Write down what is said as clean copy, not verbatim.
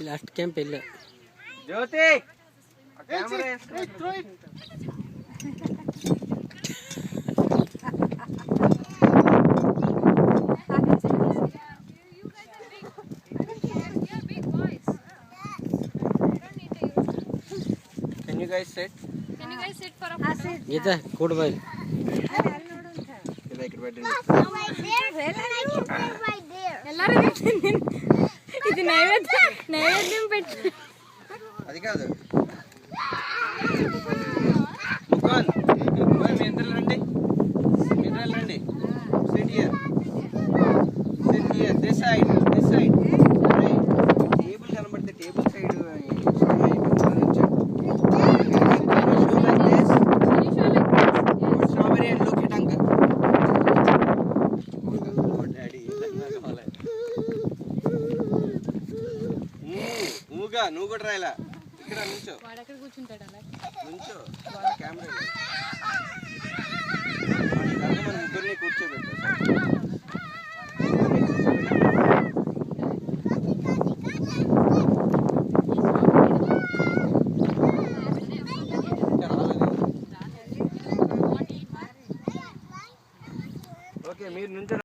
Last camp వెళ్ళా. జ్యోతి Can you guys sit? Can you guys sit for a photo? గీత కూడు bye. ఇది నైవేద్యం పెట్టు. అది కాదు ముఖాన్ మీ ఇద్దరు రండి, మీ ఇద్దరు రండి. Sit here. Sit here. This side. This side. Table కనబడితే table side strawberry and look at uncle. Oh daddy, మూగా నువ్వు కూడా రాయలా. ఇక్కడ నుంచో, వాడు ఎక్కడ కూర్చుంటాడు అలా నుంచో కెమెరా మన ముగ్గురిని కూర్చోబెట్టారు. ఓకే మీరు నుంచో.